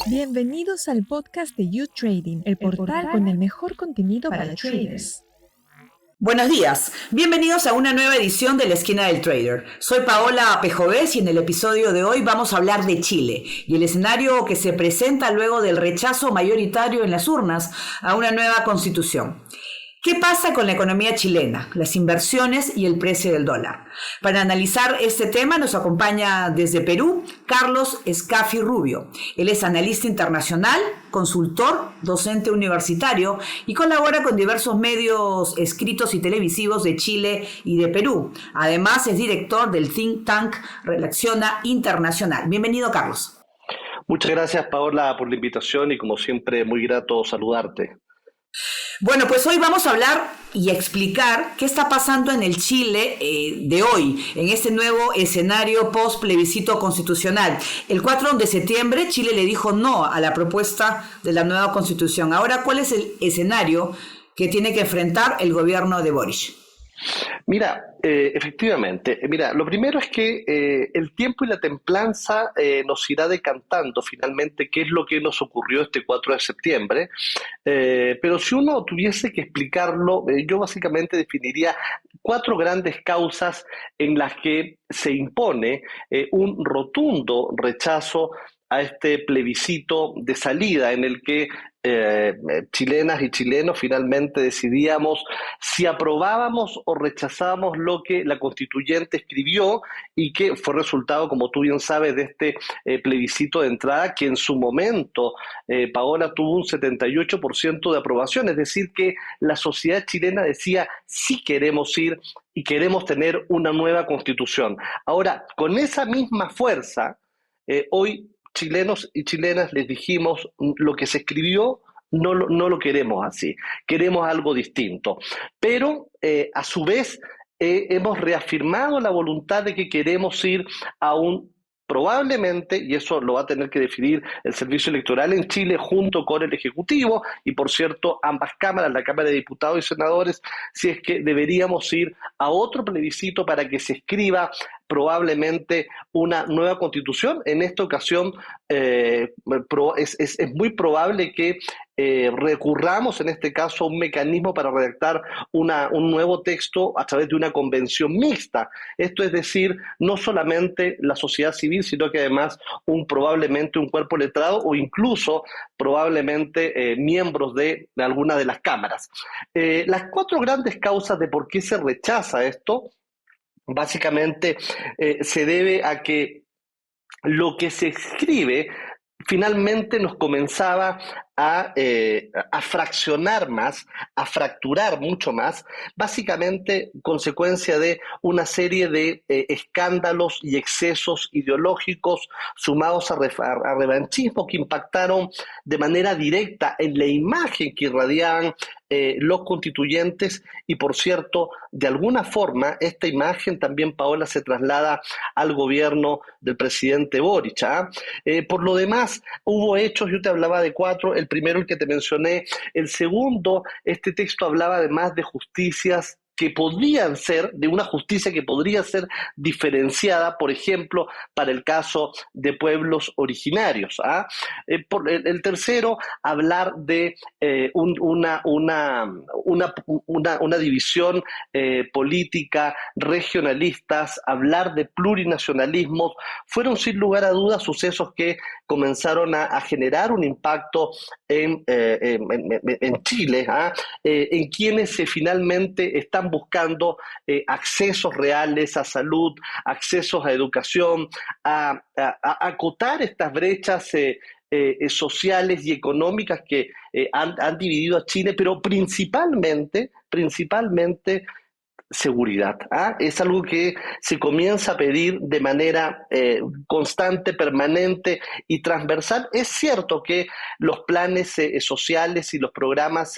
Bienvenidos al podcast de You Trading, el portal con el mejor contenido para traders. Buenos días, bienvenidos a una nueva edición de La Esquina del Trader. Soy Paola Pejovés y en el episodio de hoy vamos a hablar de Chile y el escenario que se presenta luego del rechazo mayoritario en las urnas a una nueva constitución. ¿Qué pasa con la economía chilena, las inversiones y el precio del dólar? Para analizar este tema nos acompaña desde Perú Carlos Escafi Rubio. Él es analista internacional, consultor, docente universitario y colabora con diversos medios escritos y televisivos de Chile y de Perú. Además es director del think tank Relaciona Internacional. Bienvenido, Carlos. Muchas gracias, Paola, por la invitación y como siempre muy grato saludarte. Bueno, pues hoy vamos a hablar y a explicar qué está pasando en el Chile de hoy, en este nuevo escenario post-plebiscito constitucional. El 4 de septiembre Chile le dijo no a la propuesta de la nueva constitución. Ahora, ¿cuál es el escenario que tiene que enfrentar el gobierno de Boric? Mira, efectivamente, lo primero es que el tiempo y la templanza nos irá decantando finalmente qué es lo que nos ocurrió este 4 de septiembre, pero si uno tuviese que explicarlo, yo básicamente definiría 4 grandes causas en las que se impone un rotundo rechazo a este plebiscito de salida en el que chilenas y chilenos finalmente decidíamos si aprobábamos o rechazábamos lo que la constituyente escribió y que fue resultado, como tú bien sabes, de este plebiscito de entrada que en su momento, Paola, tuvo un 78% de aprobación, es decir que la sociedad chilena decía sí queremos ir y queremos tener una nueva constitución. Ahora, con esa misma fuerza, hoy chilenos y chilenas les dijimos lo que se escribió no lo queremos así, queremos algo distinto. Pero a su vez hemos reafirmado la voluntad de que queremos ir a un probablemente, y eso lo va a tener que definir el Servicio Electoral en Chile junto con el Ejecutivo y por cierto ambas cámaras, la Cámara de Diputados y Senadores, si es que deberíamos ir a otro plebiscito para que se escriba probablemente una nueva constitución. En esta ocasión es muy probable que recurramos en este caso a un mecanismo para redactar un nuevo texto a través de una convención mixta. Esto es decir, no solamente la sociedad civil, sino que además probablemente un cuerpo letrado o incluso probablemente miembros de alguna de las cámaras. Las 4 grandes causas de por qué se rechaza esto básicamente se debe a que lo que se escribe finalmente nos comenzaba a fraccionar más, a fracturar mucho más, básicamente consecuencia de una serie de escándalos y excesos ideológicos sumados a revanchismo que impactaron de manera directa en la imagen que irradiaban los constituyentes y por cierto, de alguna forma esta imagen también, Paola, se traslada al gobierno del presidente Boric. Por lo demás, hubo hechos, yo te hablaba de 4, el primero el que te mencioné, el segundo, este texto hablaba además de justicias que podrían ser, de una justicia que podría ser diferenciada, por ejemplo, para el caso de pueblos originarios. El tercero, hablar de una división política, regionalistas, hablar de plurinacionalismos, fueron sin lugar a dudas sucesos que comenzaron a generar un impacto en Chile, en quienes finalmente están buscando accesos reales a salud, accesos a educación, a acotar estas brechas sociales y económicas que han dividido a Chile, pero principalmente seguridad. Es algo que se comienza a pedir de manera constante, permanente y transversal. Es cierto que los planes sociales y los programas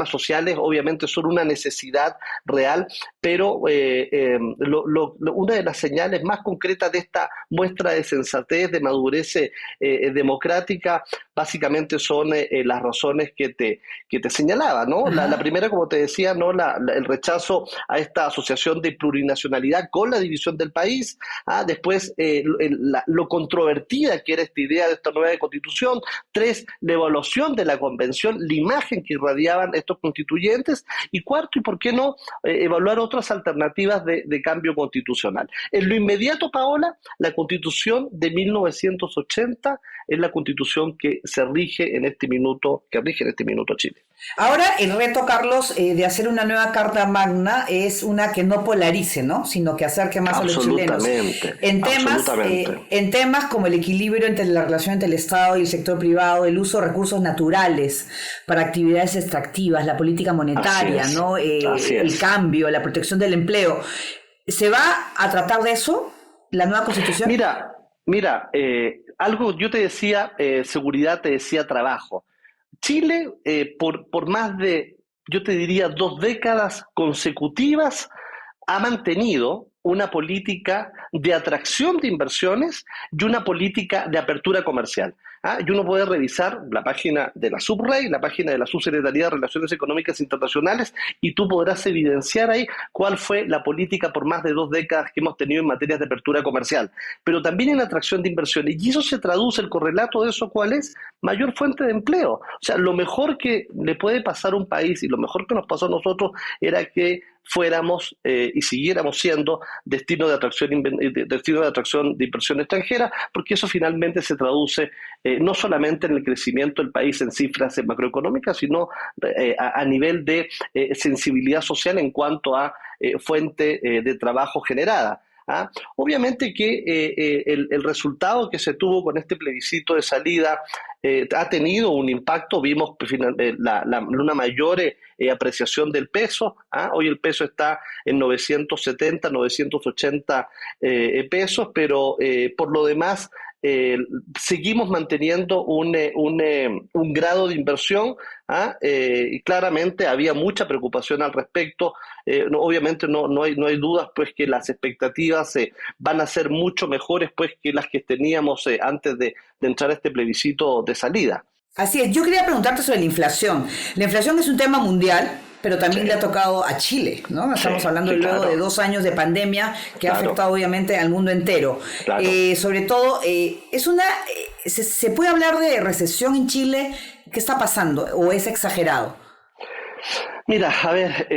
sociales obviamente son una necesidad real, pero una de las señales más concretas de esta muestra de sensatez, de madurez democrática, básicamente son las razones que te señalaba, ¿no? La primera, como te decía, ¿no? El rechazo a esta asociación de plurinacionalidad con la división del país. Después, lo controvertida que era esta idea de esta nueva constitución. Tres, la evaluación de la convención, la imagen que irradiaban estos constituyentes. Y cuarto, y por qué no, evaluar otras alternativas de cambio constitucional. En lo inmediato, Paola, la constitución de 1980 es la constitución que rige en este minuto Chile. Ahora el reto, Carlos, de hacer una nueva Carta Magna es una que no polarice, ¿no? Sino que acerque más a los chilenos. En temas como el equilibrio entre la relación entre el Estado y el sector privado, el uso de recursos naturales para actividades extractivas, la política monetaria, ¿no? El cambio, la protección del empleo. ¿Se va a tratar de eso, la nueva Constitución? Mira, algo yo te decía, seguridad, te decía trabajo. Chile, por más de, yo te diría, 2 décadas consecutivas, ha mantenido una política de atracción de inversiones y una política de apertura comercial. Y uno puede revisar la página de la SUBREI, la página de la Subsecretaría de Relaciones Económicas Internacionales, y tú podrás evidenciar ahí cuál fue la política por más de 2 décadas que hemos tenido en materias de apertura comercial, pero también en atracción de inversiones. Y eso se traduce, el correlato de eso, ¿cuál es? Mayor fuente de empleo. O sea, lo mejor que le puede pasar a un país y lo mejor que nos pasó a nosotros era que fuéramos y siguiéramos siendo destino de atracción de inversión extranjera, porque eso finalmente se traduce no solamente en el crecimiento del país en cifras macroeconómicas, sino a nivel de sensibilidad social en cuanto a fuente de trabajo generada. Obviamente que el resultado que se tuvo con este plebiscito de salida ha tenido un impacto. Vimos una mayor apreciación del peso. Hoy el peso está en 970, 980 pesos, pero por lo demás seguimos manteniendo un grado de inversión. Y claramente había mucha preocupación al respecto. Obviamente no hay dudas, pues, que las expectativas van a ser mucho mejores, pues, que las que teníamos antes de entrar a este plebiscito de salida. Así es. Yo quería preguntarte sobre la inflación. La inflación es un tema mundial, pero también le ha tocado a Chile, ¿no? Estamos hablando luego de 2 años de pandemia que ha afectado obviamente al mundo entero. Sobre todo, ¿se puede hablar de recesión en Chile? ¿Qué está pasando? ¿O es exagerado? Mira, a ver,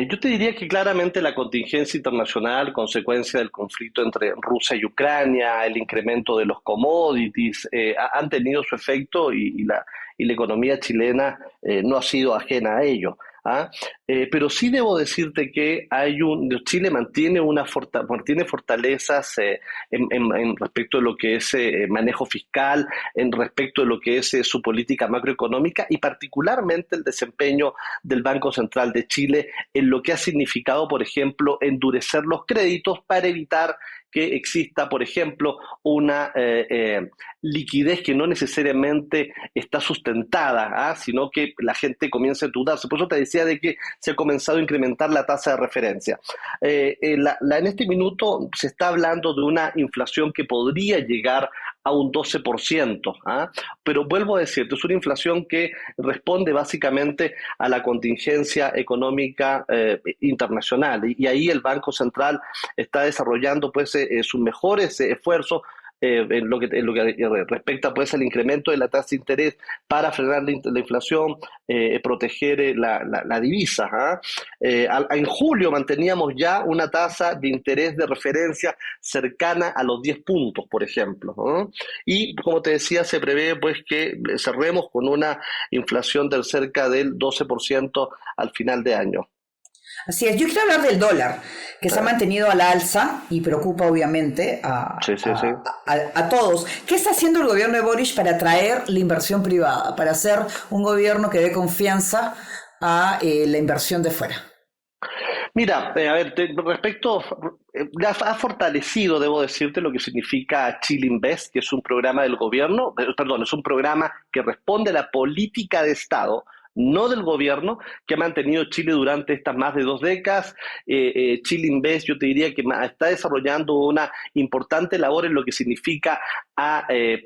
yo te diría que claramente la contingencia internacional, consecuencia del conflicto entre Rusia y Ucrania, el incremento de los commodities, han tenido su efecto y la economía chilena no ha sido ajena a ello. Pero sí debo decirte que Chile mantiene fortalezas en respecto de lo que es manejo fiscal, en respecto de lo que es su política macroeconómica y particularmente el desempeño del Banco Central de Chile en lo que ha significado, por ejemplo, endurecer los créditos para evitar que exista, por ejemplo, una liquidez que no necesariamente está sustentada, sino que la gente comienza a endeudarse. Por eso te decía de que se ha comenzado a incrementar la tasa de referencia. En este minuto se está hablando de una inflación que podría llegar a un 12%, pero vuelvo a decirte, es una inflación que responde básicamente a la contingencia económica internacional, y ahí el Banco Central está desarrollando pues sus mejores esfuerzos en lo que respecta pues al incremento de la tasa de interés para frenar la inflación, proteger la divisa. En julio manteníamos ya una tasa de interés de referencia cercana a los 10 puntos, por ejemplo, y como te decía, se prevé pues que cerremos con una inflación de cerca del 12% al final de año. Así es. Yo quiero hablar del dólar, que se ha mantenido a la alza y preocupa obviamente a todos. ¿Qué está haciendo el gobierno de Boric para atraer la inversión privada, para hacer un gobierno que dé confianza a la inversión de fuera? Mira, a ver, ha fortalecido, debo decirte, lo que significa Chile Invest, que es un programa del gobierno, es un programa que responde a la política de Estado, no del gobierno, que ha mantenido Chile durante estas más de 2 décadas. Chile Invest, yo te diría que está desarrollando una importante labor en lo que significa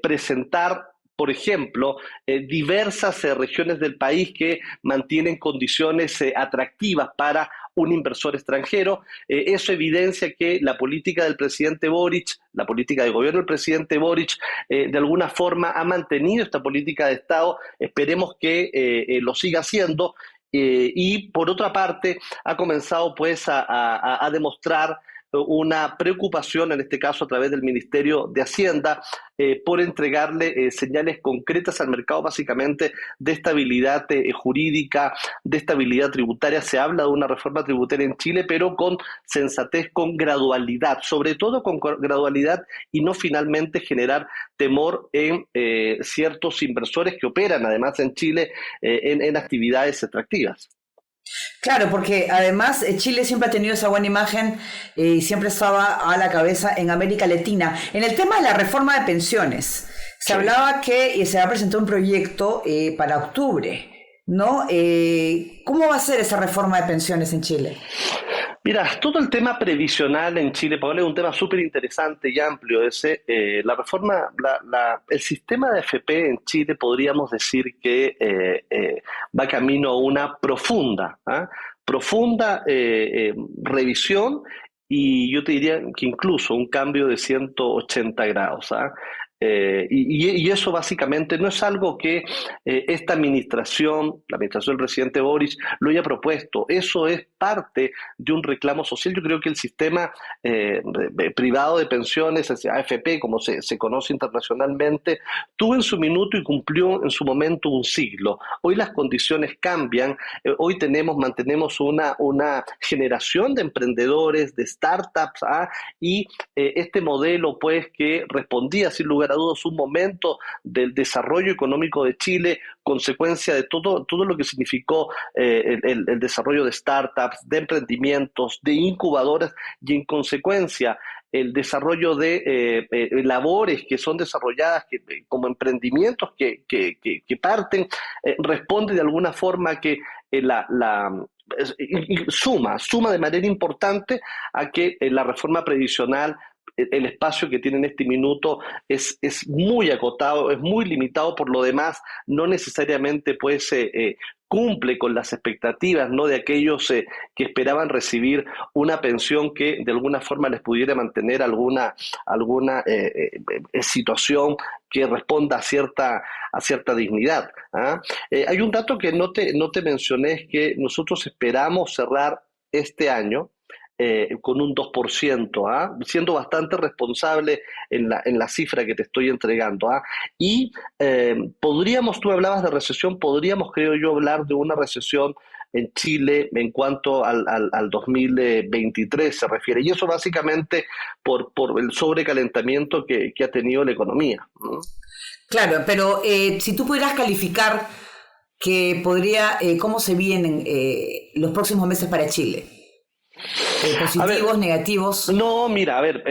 presentar por ejemplo, diversas regiones del país que mantienen condiciones atractivas para un inversor extranjero. Eso evidencia que la política del presidente Boric, la política de gobierno del presidente Boric, de alguna forma ha mantenido esta política de Estado. Esperemos que lo siga haciendo. Y por otra parte, ha comenzado pues a demostrar una preocupación, en este caso a través del Ministerio de Hacienda, por entregarle señales concretas al mercado, básicamente de estabilidad jurídica, de estabilidad tributaria. Se habla de una reforma tributaria en Chile, pero con sensatez, con gradualidad, sobre todo con gradualidad, y no finalmente generar temor en ciertos inversores que operan además en Chile en actividades extractivas. Claro, porque además Chile siempre ha tenido esa buena imagen y siempre estaba a la cabeza en América Latina. En el tema de la reforma de pensiones, se hablaba que se va a presentar un proyecto para octubre, ¿no? ¿Cómo va a ser esa reforma de pensiones en Chile? Mira, todo el tema previsional en Chile, Paola, es un tema súper interesante y amplio ese. La reforma, el sistema de AFP en Chile podríamos decir que va camino a una profunda revisión, y yo te diría que incluso un cambio de 180 grados. Y eso básicamente no es algo que esta administración, la administración del presidente Boris, lo haya propuesto. Eso es parte de un reclamo social. Yo creo que el sistema privado de pensiones, AFP, como se conoce internacionalmente, tuvo en su minuto y cumplió en su momento un siglo. Hoy las condiciones cambian. Hoy mantenemos una generación de emprendedores, de startups, y este modelo, pues, que respondía sin lugar a dudas un momento del desarrollo económico de Chile, consecuencia de todo lo que significó el desarrollo de startups, de emprendimientos, de incubadoras, y en consecuencia el desarrollo de labores que son desarrolladas como emprendimientos que parten, responde de alguna forma que suma de manera importante a que la reforma previsional, el espacio que tiene en este minuto es muy acotado, es muy limitado. Por lo demás, no necesariamente pues cumple con las expectativas, ¿no?, de aquellos que esperaban recibir una pensión que de alguna forma les pudiera mantener alguna situación que responda a cierta dignidad. Hay un dato que no te mencioné, es que nosotros esperamos cerrar este año con un 2%, siendo bastante responsable en la cifra que te estoy entregando. Y tú hablabas de recesión, podríamos, creo yo, hablar de una recesión en Chile en cuanto al 2023 se refiere, y eso básicamente por el sobrecalentamiento que ha tenido la economía. Claro, pero si tú pudieras calificar cómo se vienen los próximos meses para Chile. Positivos, negativos. No, mira, a ver,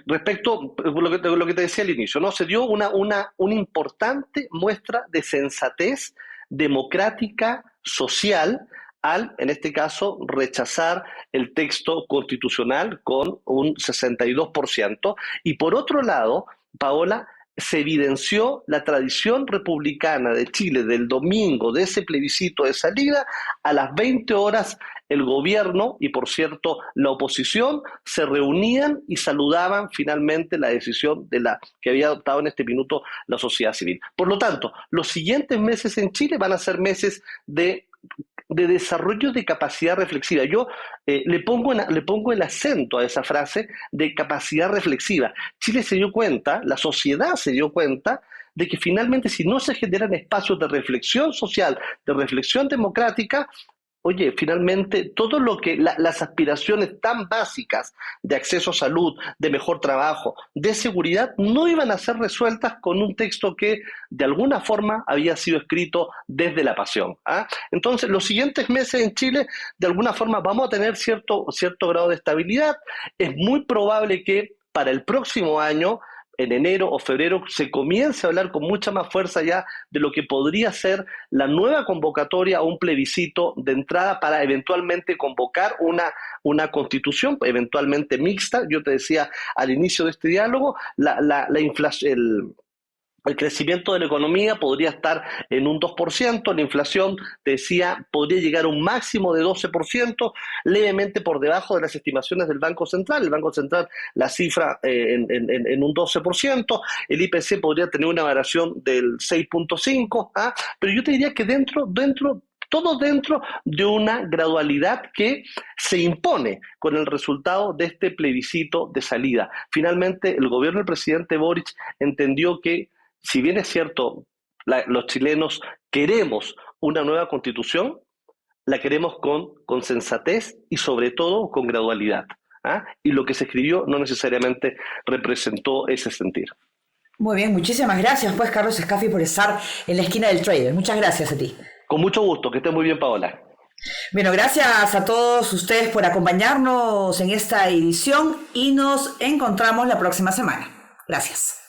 respecto a lo que te decía al inicio, ¿no? Se dio una importante muestra de sensatez democrática, social, en este caso, rechazar el texto constitucional con un 62%. Y por otro lado, Paola, se evidenció la tradición republicana de Chile del domingo, de ese plebiscito de salida. A las 20 horas el gobierno y, por cierto, la oposición se reunían y saludaban finalmente la decisión que había adoptado en este minuto la sociedad civil. Por lo tanto, los siguientes meses en Chile van a ser meses de desarrollo de capacidad reflexiva. Yo le pongo el acento a esa frase de capacidad reflexiva. Chile se dio cuenta, la sociedad se dio cuenta de que finalmente, si no se generan espacios de reflexión social, de reflexión democrática, oye, finalmente todo lo que las aspiraciones tan básicas de acceso a salud, de mejor trabajo, de seguridad, no iban a ser resueltas con un texto que de alguna forma había sido escrito desde la pasión. Entonces, los siguientes meses en Chile, de alguna forma, vamos a tener cierto grado de estabilidad. Es muy probable que para el próximo año, en enero o febrero, se comience a hablar con mucha más fuerza ya de lo que podría ser la nueva convocatoria a un plebiscito de entrada para eventualmente convocar una constitución, eventualmente mixta. Yo te decía al inicio de este diálogo, la inflación, el crecimiento de la economía podría estar en un 2%, la inflación, te decía, podría llegar a un máximo de 12%, levemente por debajo de las estimaciones del Banco Central. El Banco Central la cifra en un 12%, el IPC podría tener una variación del 6.5%, pero yo te diría que todo dentro de una gradualidad que se impone con el resultado de este plebiscito de salida. Finalmente, el gobierno del presidente Boric entendió que, si bien es cierto, los chilenos queremos una nueva constitución, la queremos con sensatez y sobre todo con gradualidad. Y lo que se escribió no necesariamente representó ese sentir. Muy bien, muchísimas gracias pues Carlos Scafi por estar en la esquina del trader. Muchas gracias a ti. Con mucho gusto, que estés muy bien, Paola. Bueno, gracias a todos ustedes por acompañarnos en esta edición y nos encontramos la próxima semana. Gracias.